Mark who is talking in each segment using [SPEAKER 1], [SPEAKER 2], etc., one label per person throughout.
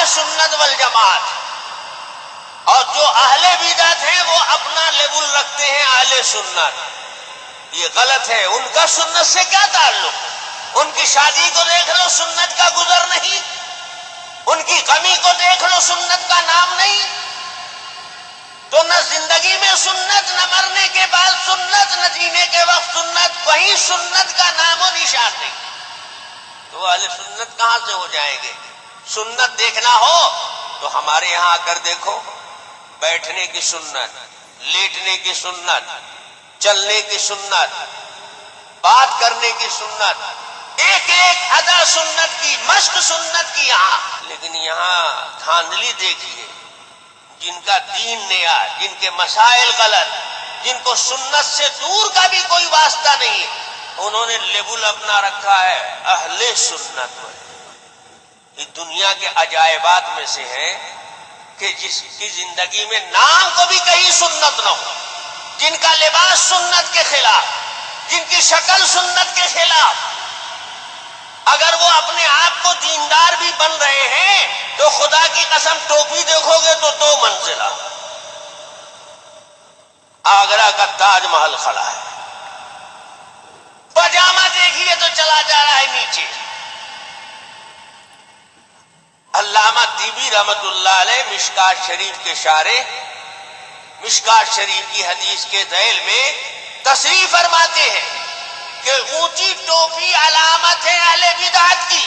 [SPEAKER 1] سنت والجماعت، اور جو اہل بدعت ہیں وہ اپنا لیبل رکھتے ہیں اہل سنت. یہ غلط ہے. ان کا سنت سے کیا تعلق؟ ان کی شادی کو دیکھ لو، سنت کا گزر نہیں. ان کی غمی کو دیکھ لو، سنت کا نام نہیں. تو نہ زندگی میں سنت، نہ مرنے کے بعد سنت، نہ جینے کے وقت سنت، وہیں سنت کا نام و نشان نہیں. تو اہل سنت کہاں سے ہو جائیں گے؟ سنت دیکھنا ہو تو ہمارے یہاں آ کر دیکھو. بیٹھنے کی سنت، لیٹنے کی سنت، چلنے کی سنت، بات کرنے کی سنت، ایک ایک ادا سنت کی، مشق سنت کی یہاں. لیکن یہاں دھاندلی دیکھیے، جن کا دین نیا، جن کے مسائل غلط، جن کو سنت سے دور کا بھی کوئی واسطہ نہیں، انہوں نے لیبل اپنا رکھا ہے اہل سنت. یہ دنیا کے عجائبات میں سے ہے کہ جس کی زندگی میں نام کو بھی کہیں سنت نہ ہو، جن کا لباس سنت کے خلاف، جن کی شکل سنت کے خلاف. اگر وہ اپنے آپ کو دیندار بھی بن رہے ہیں تو خدا کی قسم ٹوپی دیکھو گے تو 2 منزلہ. آگرہ کا تاج محل کھڑا ہے. پاجامہ دیکھیے تو چلا جا رہا ہے نیچے. علامہ طیبی رحمت اللہ علیہ مشکات شریف کے شارح، مشکات شریف کی حدیث کے ذیل میں تصریح فرماتے ہیں کہ اونچی ٹوپی علامت ہے اہل بدعت کی.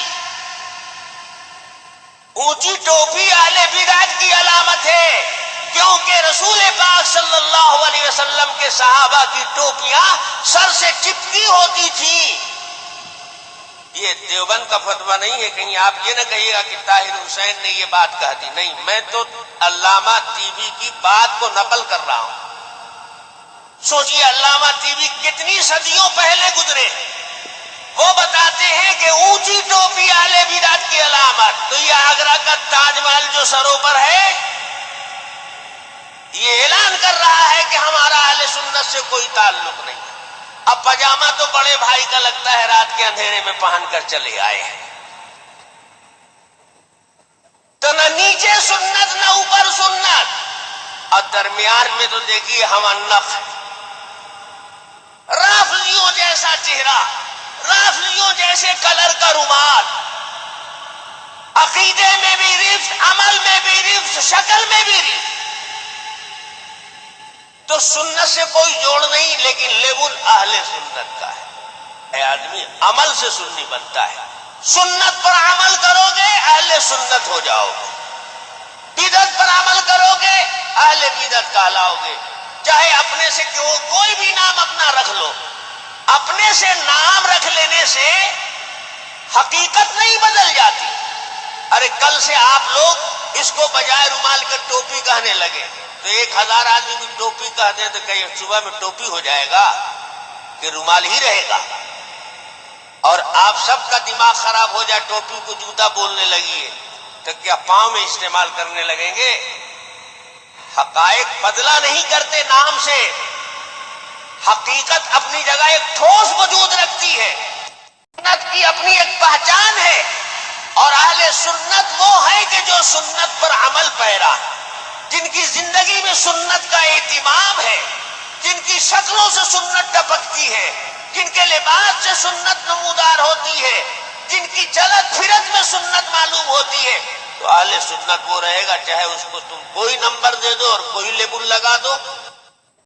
[SPEAKER 1] اونچی ٹوپی اہل بدعت کی علامت ہے، کیونکہ رسول پاک صلی اللہ علیہ وسلم کے صحابہ کی ٹوپیاں سر سے چپکی ہوتی تھی. یہ دیوبند کا فتویٰ نہیں ہے، کہیں آپ یہ نہ کہیے گا کہ طاہر حسین نے یہ بات کہہ دی. نہیں، میں تو علامہ طیبی کی بات کو نقل کر رہا ہوں. سوچیے علامہ طیبی کتنی صدیوں پہلے گزرے، وہ بتاتے ہیں کہ اونچی ٹوپی اہل بدعت کی علامت. تو یہ آگرہ کا تاج محل جو سروں پر ہے، یہ اعلان کر رہا ہے کہ ہمارا اہل سنت سے کوئی تعلق نہیں. اب پاجامہ تو بڑے بھائی کا لگتا ہے، رات کے اندھیرے میں پہن کر چلے آئے ہیں. تو نہ نیچے سنت نہ اوپر سنت، اور درمیان میں تو دیکھیے ہم النف، رافضیوں جیسا چہرہ، رافضیوں جیسے کلر کا رومال، عقیدے میں بھی رفض، عمل میں بھی رفض، شکل میں بھی رفض. تو سنت سے کوئی جوڑ نہیں، لیکن لیبل اہل سنت کا ہے. اے آدمی عمل سے سنی بنتا ہے. سنت پر عمل کرو گے اہل سنت ہو جاؤ گے، بدعت پر عمل کرو گے اہل بدعت کہلاؤ گے. چاہے اپنے سے کوئی بھی نام اپنا رکھ لو، اپنے سے نام رکھ لینے سے حقیقت نہیں بدل جاتی. ارے کل سے آپ لوگ اس کو بجائے رومال کے ٹوپی کہنے لگے تو 1000 آدمی بھی ٹوپی کہتے ہیں تو کہیں صبح میں ٹوپی ہو جائے گا کہ رومال ہی رہے گا. اور آپ سب کا دماغ خراب ہو جائے، ٹوپی کو جوتا بولنے لگیے تو کیا پاؤں میں استعمال کرنے لگیں گے؟ حقائق بدلا نہیں کرتے نام سے. حقیقت اپنی جگہ ایک ٹھوس وجود رکھتی ہے. سنت کی اپنی ایک پہچان ہے، اور اہل سنت وہ ہے کہ جو سنت پر عمل پیرا، جن کی زندگی میں سنت کا اہتمام ہے، جن کی شکلوں سے سنت ٹپکتی ہے، جن کے لباس سے سنت نمودار ہوتی ہے، جن کی چلت پھرت میں سنت معلوم ہوتی ہے. تو اہل سنت وہ رہے گا، چاہے اس کو تم کوئی نمبر دے دو اور کوئی لیبل لگا دو.